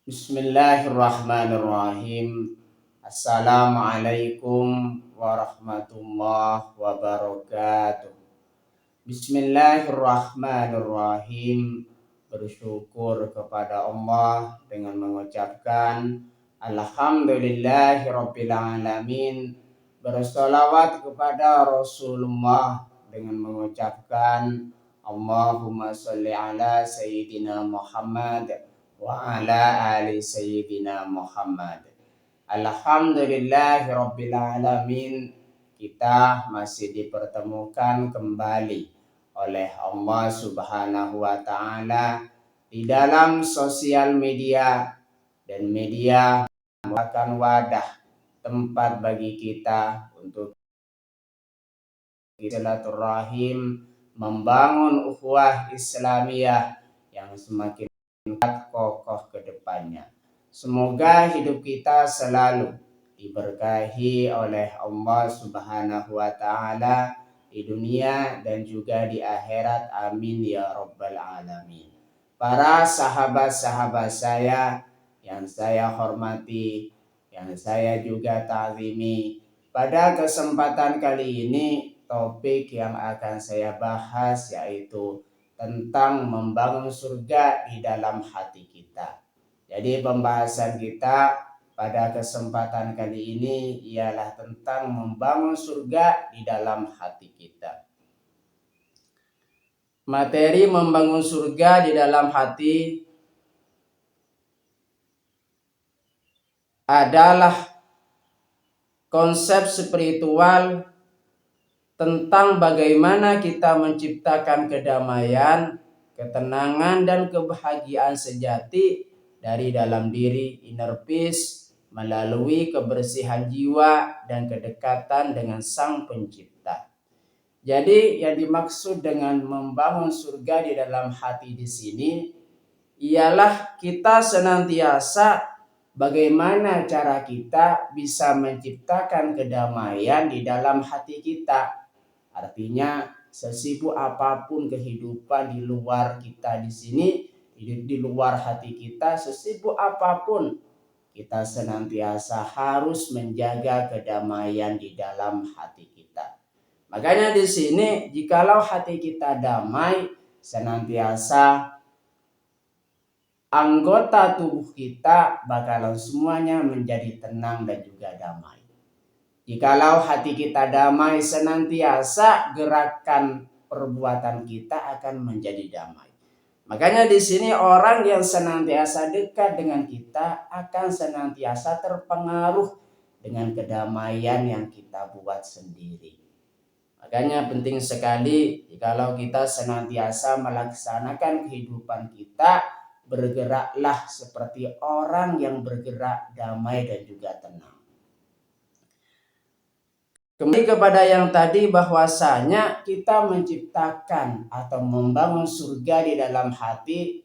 Bismillahirrahmanirrahim. Assalamualaikum warahmatullahi wabarakatuh. Bismillahirrahmanirrahim. Bersyukur kepada Allah dengan mengucapkan Alhamdulillahirabbil alamin. Bersolawat kepada Rasulullah dengan mengucapkan Allahumma sholli ala Sayyidina Muhammad wa ala ali Sayyidina Muhammad. Alhamdulillahirabbil alamin. Kita masih dipertemukan kembali oleh Allah Subhanahu wa taala di dalam sosial media, dan media merupakan wadah tempat bagi kita untuk silaturahim, membangun ukhuwah Islamiyah yang semakin kokoh ke depannya. Semoga hidup kita selalu diberkahi oleh Allah Subhanahu wa taala di dunia dan juga di akhirat. Amin ya rabbal alamin. Para sahabat-sahabat saya yang saya hormati, yang saya juga ta'zimi, pada kesempatan kali ini topik yang akan saya bahas yaitu tentang membangun surga di dalam hati kita. Jadi pembahasan kita pada kesempatan kali ini ialah tentang membangun surga di dalam hati kita. Materi membangun surga di dalam hati adalah konsep spiritual tentang bagaimana kita menciptakan kedamaian, ketenangan, dan kebahagiaan sejati dari dalam diri, inner peace, melalui kebersihan jiwa dan kedekatan dengan Sang Pencipta. Jadi yang dimaksud dengan membangun surga di dalam hati di sini ialah kita senantiasa bagaimana cara kita bisa menciptakan kedamaian di dalam hati kita. Artinya sesibuk apapun kehidupan di luar kita di sini, di luar hati kita, sesibuk apapun kita senantiasa harus menjaga kedamaian di dalam hati kita. Makanya di sini jikalau hati kita damai, senantiasa anggota tubuh kita bakalan semuanya menjadi tenang dan juga damai. Jikalau hati kita damai, senantiasa gerakan perbuatan kita akan menjadi damai. Makanya di sini orang yang senantiasa dekat dengan kita akan senantiasa terpengaruh dengan kedamaian yang kita buat sendiri. Makanya penting sekali jikalau kita senantiasa melaksanakan kehidupan kita, bergeraklah seperti orang yang bergerak damai dan juga tenang. Kembali kepada yang tadi, bahwasanya kita menciptakan atau membangun surga di dalam hati,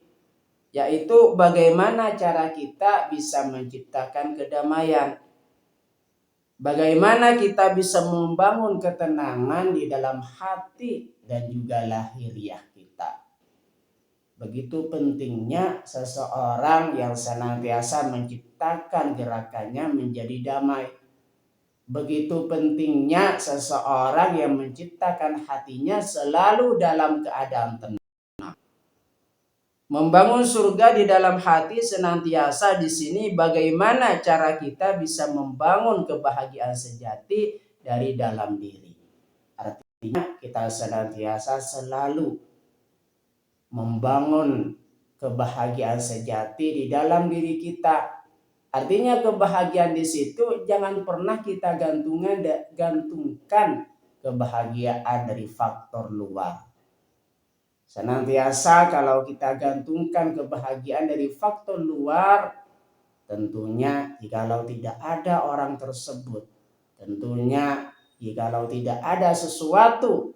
yaitu bagaimana cara kita bisa menciptakan kedamaian. Bagaimana kita bisa membangun ketenangan di dalam hati dan juga lahiriah kita. Begitu pentingnya seseorang yang senantiasa menciptakan gerakannya menjadi damai. Begitu pentingnya seseorang yang menciptakan hatinya selalu dalam keadaan tenang. Membangun surga di dalam hati senantiasa di sini bagaimana cara kita bisa membangun kebahagiaan sejati dari dalam diri. Artinya kita senantiasa selalu membangun kebahagiaan sejati di dalam diri kita. Artinya kebahagiaan di situ jangan pernah kita gantungkan kebahagiaan dari faktor luar. Senantiasa kalau kita gantungkan kebahagiaan dari faktor luar, tentunya jikalau tidak ada orang tersebut, tentunya jikalau tidak ada sesuatu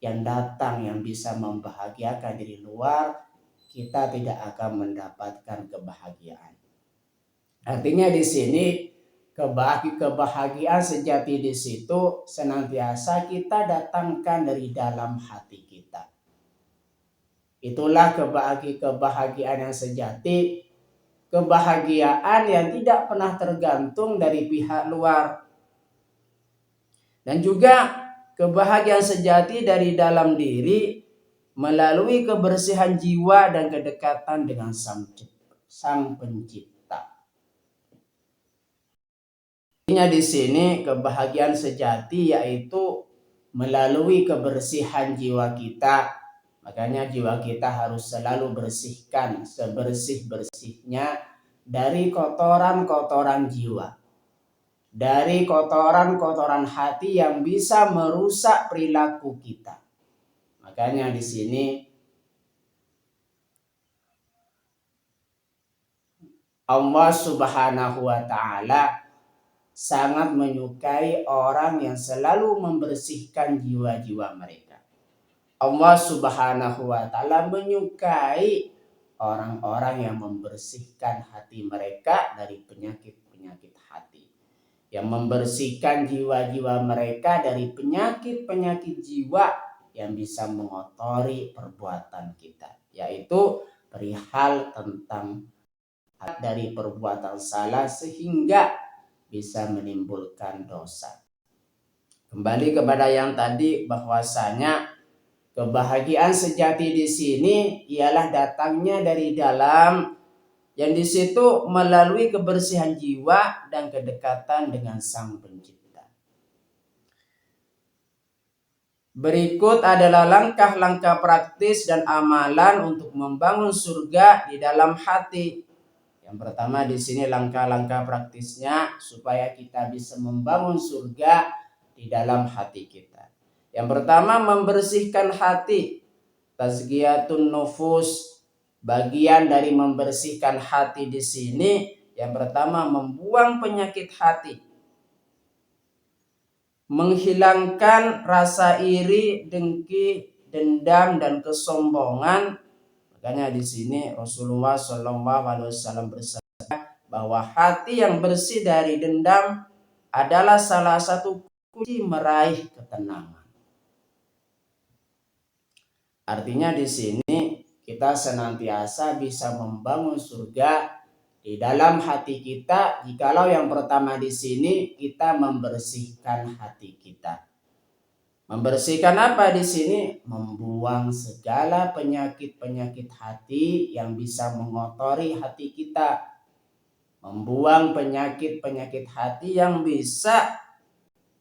yang datang yang bisa membahagiakan diri luar, kita tidak akan mendapatkan kebahagiaan. Artinya di sini kebahagiaan sejati di situ senantiasa kita datangkan dari dalam hati kita. Itulah kebahagiaan yang sejati kebahagiaan yang tidak pernah tergantung dari pihak luar. Dan juga kebahagiaan sejati dari dalam diri melalui kebersihan jiwa dan kedekatan dengan Sang Pencipta. Di sini kebahagiaan sejati yaitu melalui kebersihan jiwa kita. Makanya jiwa kita harus selalu bersihkan sebersih-bersihnya dari kotoran-kotoran jiwa. Dari kotoran-kotoran hati yang bisa merusak perilaku kita. Makanya di sini Allah Subhanahu wa Ta'ala sangat menyukai orang yang selalu membersihkan jiwa-jiwa mereka. Allah Subhanahu wa Ta'ala menyukai orang-orang yang membersihkan hati mereka dari penyakit-penyakit hati. Yang membersihkan jiwa-jiwa mereka dari penyakit-penyakit jiwa yang bisa mengotori perbuatan kita. Yaitu perihal tentang dari perbuatan salah sehingga bisa menimbulkan dosa. Kembali kepada yang tadi, bahwasanya kebahagiaan sejati di sini ialah datangnya dari dalam, yang di situ melalui kebersihan jiwa dan kedekatan dengan Sang Pencipta. Berikut adalah langkah-langkah praktis dan amalan untuk membangun surga di dalam hati. Yang pertama di sini langkah-langkah praktisnya supaya kita bisa membangun surga di dalam hati kita. Yang pertama, membersihkan hati. Tazkiyatun nufus. Bagian dari membersihkan hati di sini yang pertama membuang penyakit hati. Menghilangkan rasa iri, dengki, dendam dan kesombongan. Makanya di sini Rasulullah SAW bersabda bahwa hati yang bersih dari dendam adalah salah satu kunci meraih ketenangan. Artinya di sini kita senantiasa bisa membangun surga di dalam hati kita jikalau yang pertama di sini kita membersihkan hati kita. Membersihkan apa di sini? Membuang segala penyakit-penyakit hati yang bisa mengotori hati kita. Membuang penyakit-penyakit hati yang bisa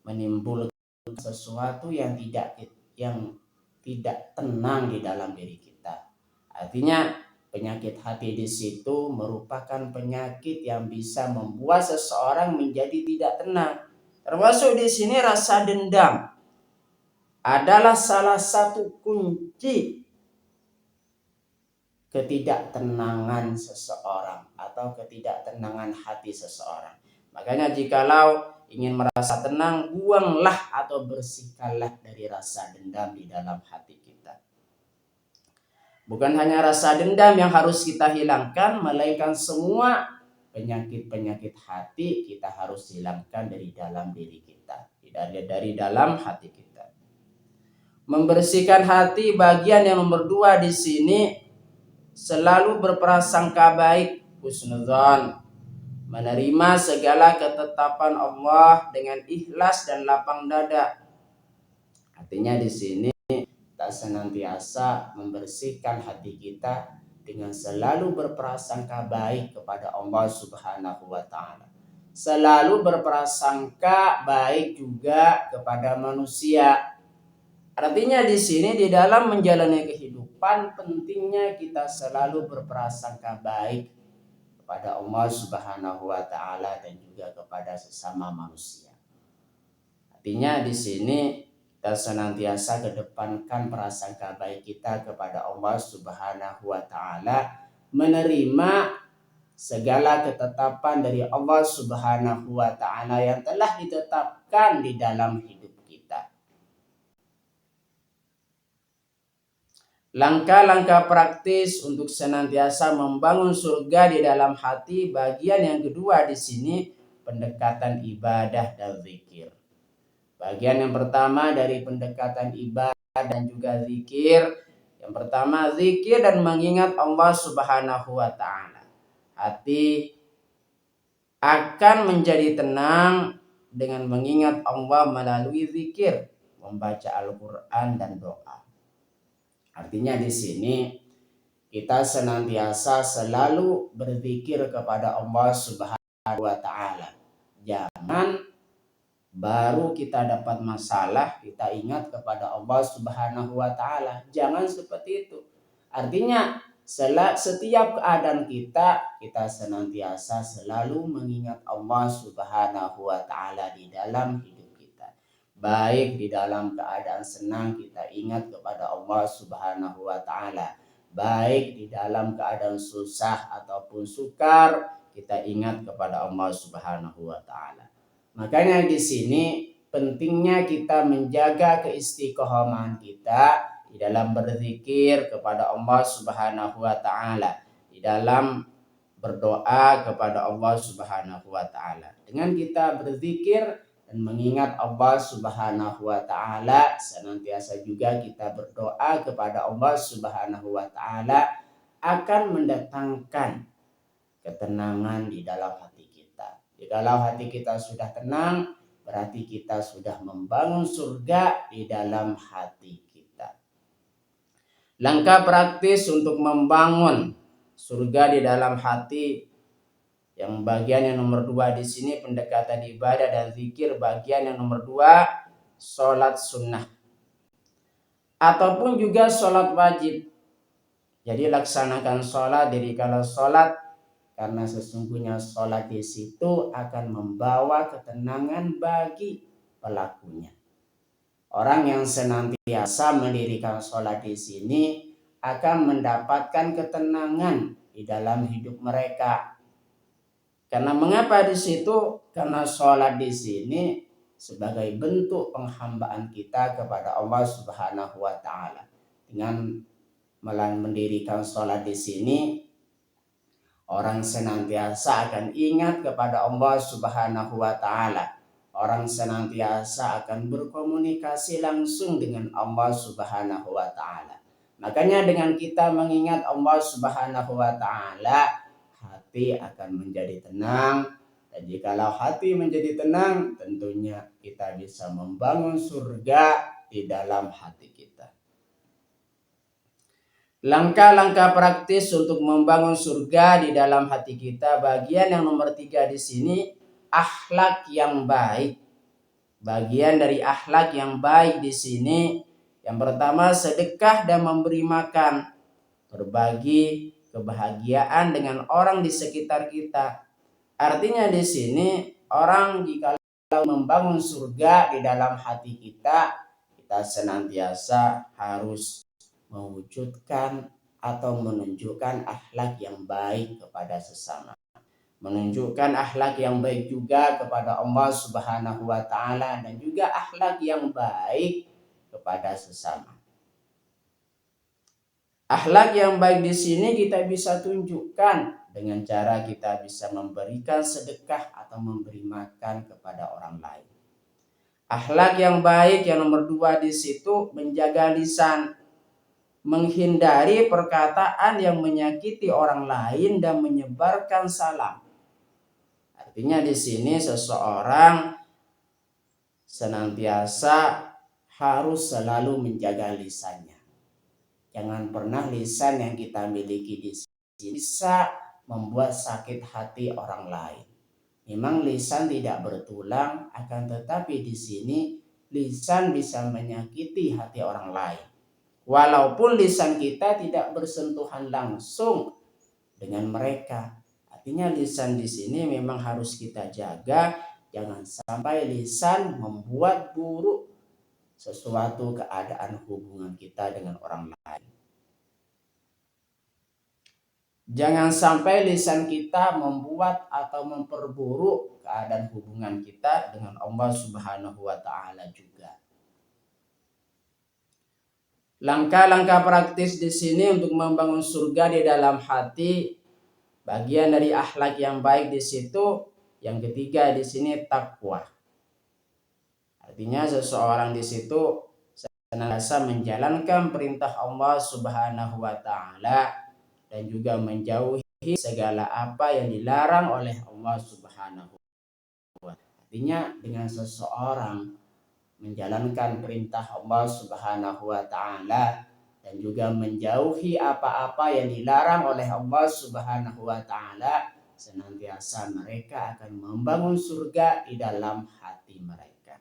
menimbulkan sesuatu yang tidak tenang di dalam diri kita. Artinya penyakit hati di situ merupakan penyakit yang bisa membuat seseorang menjadi tidak tenang. Termasuk di sini rasa dendam adalah salah satu kunci ketidaktenangan seseorang atau ketidaktenangan hati seseorang. Makanya jikalau ingin merasa tenang, buanglah atau bersihkanlah dari rasa dendam di dalam hati kita. Bukan hanya rasa dendam yang harus kita hilangkan, melainkan semua penyakit-penyakit hati kita harus hilangkan dari dalam diri kita, dari dalam hati kita. Membersihkan hati bagian yang nomor 2 di sini selalu berprasangka baik, husnudzon, menerima segala ketetapan Allah dengan ikhlas dan lapang dada. Artinya di sini kita senantiasa membersihkan hati kita dengan selalu berprasangka baik kepada Allah Subhanahu wa Ta'ala. Selalu berprasangka baik juga kepada manusia. Artinya di sini di dalam menjalani kehidupan pentingnya kita selalu berprasangka baik kepada Allah Subhanahu wa Ta'ala dan juga kepada sesama manusia. Artinya di sini kita senantiasa kedepankan prasangka baik kita kepada Allah Subhanahu wa Ta'ala, menerima segala ketetapan dari Allah Subhanahu wa Ta'ala yang telah ditetapkan di dalam hidup kita. Langkah-langkah praktis untuk senantiasa membangun surga di dalam hati, bagian yang kedua di sini pendekatan ibadah dan zikir. Bagian yang pertama dari pendekatan ibadah dan juga zikir, yang pertama zikir dan mengingat Allah Subhanahu wa Ta'ala. Hati akan menjadi tenang dengan mengingat Allah melalui zikir, membaca Al-Quran dan doa. Artinya di sini kita senantiasa selalu berzikir kepada Allah Subhanahu wa taala. Jangan baru kita dapat masalah kita ingat kepada Allah Subhanahu wa taala. Jangan seperti itu. Artinya setiap keadaan kita senantiasa selalu mengingat Allah Subhanahu wa taala di dalam hidup kita. Baik di dalam keadaan senang kita ingat kepada Allah Subhanahu wa taala. Baik di dalam keadaan susah ataupun sukar kita ingat kepada Allah Subhanahu wa taala. Makanya di sini pentingnya kita menjaga keistiqomahan kita di dalam berzikir kepada Allah Subhanahu wa taala, di dalam berdoa kepada Allah Subhanahu wa taala. Dengan kita berzikir dan mengingat Allah Subhanahu wa taala, senantiasa juga kita berdoa kepada Allah Subhanahu wa taala akan mendatangkan ketenangan di dalam hati kita. Kalau hati kita sudah tenang, berarti kita sudah membangun surga di dalam hati kita. Langkah praktis untuk membangun surga di dalam hati yang bagian yang nomor 2 di sini pendekatan ibadah dan zikir. Bagian yang nomor 2 sholat sunnah ataupun juga sholat wajib. Jadi laksanakan sholat, dirikanlah sholat, karena sesungguhnya sholat di situ akan membawa ketenangan bagi pelakunya. Orang yang senantiasa mendirikan sholat di sini akan mendapatkan ketenangan di dalam hidup mereka. Karena mengapa di situ? Karena sholat di sini sebagai bentuk penghambaan kita kepada Allah Subhanahu wa taala. Dengan mendirikan sholat di sini, orang senantiasa akan ingat kepada Allah Subhanahu wa taala. Orang senantiasa akan berkomunikasi langsung dengan Allah Subhanahu wa taala. Makanya dengan kita mengingat Allah Subhanahu wa taala, hati akan menjadi tenang. Dan jikalau hati menjadi tenang, tentunya kita bisa membangun surga di dalam hati kita. Langkah-langkah praktis untuk membangun surga di dalam hati kita. Bagian yang nomor 3 di sini, akhlak yang baik. Bagian dari akhlak yang baik di sini, yang pertama sedekah dan memberi makan, berbagi kebahagiaan dengan orang di sekitar kita. Artinya di sini orang jika membangun surga di dalam hati kita, kita senantiasa harus mewujudkan atau menunjukkan akhlak yang baik kepada sesama. Menunjukkan akhlak yang baik juga kepada Allah Subhanahu wa taala dan juga akhlak yang baik kepada sesama. Akhlak yang baik di sini kita bisa tunjukkan dengan cara kita bisa memberikan sedekah atau memberi makan kepada orang lain. Akhlak yang baik yang nomor 2 di situ menjaga lisan, menghindari perkataan yang menyakiti orang lain dan menyebarkan salam. Artinya di sini seseorang senantiasa harus selalu menjaga lisannya. Jangan pernah lisan yang kita miliki di sini bisa membuat sakit hati orang lain. Memang lisan tidak bertulang, akan tetapi di sini lisan bisa menyakiti hati orang lain. Walaupun lisan kita tidak bersentuhan langsung dengan mereka. Artinya lisan di sini memang harus kita jaga. Jangan sampai lisan membuat buruk sesuatu keadaan hubungan kita dengan orang lain. Jangan sampai lisan kita membuat atau memperburuk keadaan hubungan kita dengan Allah Subhanahu wa taala juga. Langkah-langkah praktis di sini untuk membangun surga di dalam hati, bagian dari akhlak yang baik di situ, yang ketiga di sini takwa. Artinya seseorang di situ senantiasa menjalankan perintah Allah Subhanahu wa taala dan juga menjauhi segala apa yang dilarang oleh Allah Subhanahu wa Ta'ala. Artinya dengan seseorang menjalankan perintah Allah Subhanahu wa Ta'ala dan juga menjauhi apa-apa yang dilarang oleh Allah Subhanahu wa Ta'ala, senantiasa mereka akan membangun surga di dalam hati mereka.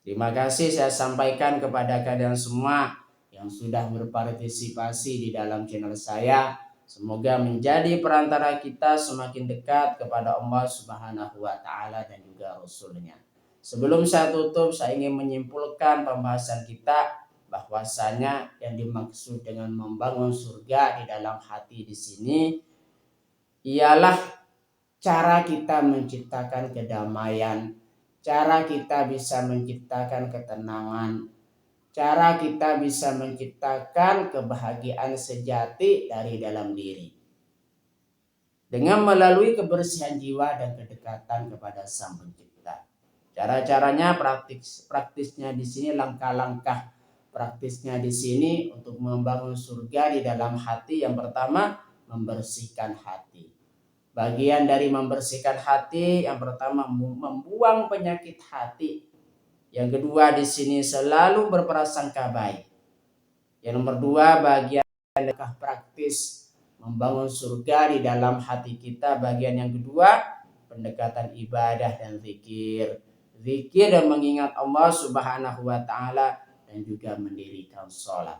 Terima kasih saya sampaikan kepada kalian semua yang sudah berpartisipasi di dalam channel saya. Semoga menjadi perantara kita semakin dekat kepada Allah Subhanahu wa Ta'ala dan juga Rasul-Nya. Sebelum saya tutup, saya ingin menyimpulkan pembahasan kita bahwasanya yang dimaksud dengan membangun surga di dalam hati di sini ialah cara kita menciptakan kedamaian, cara kita bisa menciptakan ketenangan, cara kita bisa menciptakan kebahagiaan sejati dari dalam diri. Dengan melalui kebersihan jiwa dan kedekatan kepada Sang Pencipta. Cara-caranya praktisnya di sini, langkah-langkah praktisnya di sini untuk membangun surga di dalam hati. Yang pertama, membersihkan hati. Bagian dari membersihkan hati, yang pertama membuang penyakit hati. Yang kedua di sini selalu berprasangka baik. Yang nomor dua, bagian praktis membangun surga di dalam hati kita. Bagian yang kedua, pendekatan ibadah dan zikir. Zikir dan mengingat Allah Subhanahu wa Ta'ala dan juga mendirikan sholat.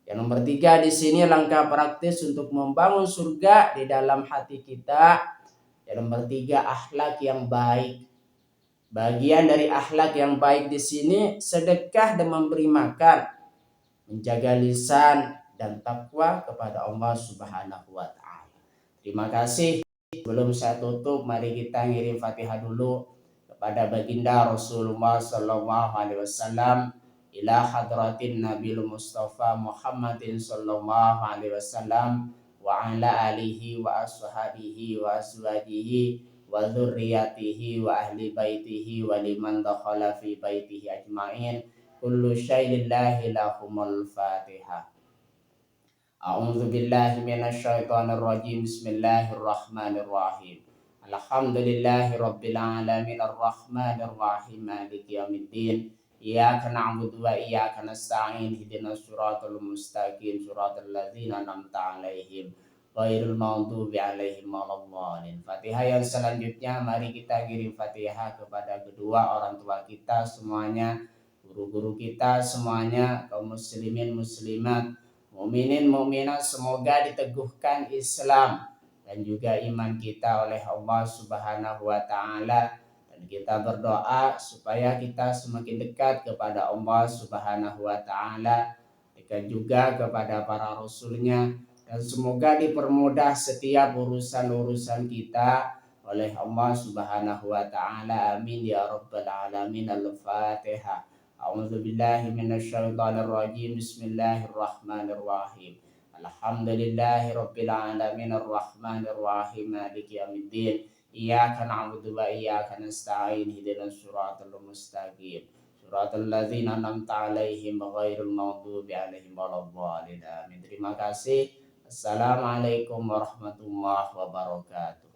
Yang nomor tiga di sini langkah praktis untuk membangun surga di dalam hati kita. Yang nomor tiga, akhlak yang baik. Bagian dari akhlak yang baik di sini sedekah dan memberi makan, menjaga lisan dan takwa kepada Allah Subhanahu wa Ta'ala. Terima kasih. Sebelum saya tutup, mari kita ngirim Fatihah dulu kepada baginda Rasulullah sallallahu alaihi wasallam, ila hadratin Nabil Mustafa Muhammadin sallallahu alaihi wasallam wa ala alihi wa ashabihi wa azwajihi wa dzurriyyatihi wa ahli baitihi wa liman dakhala fi baitihi ajmain. Kullu syai'in lillahi lahumul Fatihah. A'udzu billahi minasyaitonir rajim. Bismillahirrahmanirrahim. Alhamdulillahi rabbil alamin arrahmanir rahim maliki yaumiddin. Iyyaka na'budu wa iyyaka nasta'in. Ihdinas siratal mustaqim, siratal ladzina an'amta 'alaihim ghairil maghdubi 'alaihim waladdallin. Fatihah yang selanjutnya mari kita kirim Fatihah kepada kedua orang tua kita semuanya, guru-guru kita semuanya, kaum muslimin muslimat, mukminin mukminat, semoga diteguhkan Islam dan juga iman kita oleh Allah Subhanahu wa Ta'ala. Dan kita berdoa supaya kita semakin dekat kepada Allah Subhanahu wa Ta'ala, dekat juga kepada para rasulnya, dan semoga dipermudah setiap urusan-urusan kita oleh Allah Subhanahu wa Ta'ala. Amin ya rabbal alamin. Al-Fatihah. A'udzu billahi minasyaitonir rajim. Bismillahirrahmanirrahim. Alhamdulillahi rabbil alamin arrahmanir rahim maliki yaumiddin. Iyyaka na'budu wa iyyaka nasta'in. Ihdinas siratal mustaqim, siratal ladzina an'amta 'alaihim ghairil maghdubi 'alaihim waladdallin. Amin. Terima kasih. Assalamualaikum warahmatullahi wabarakatuh.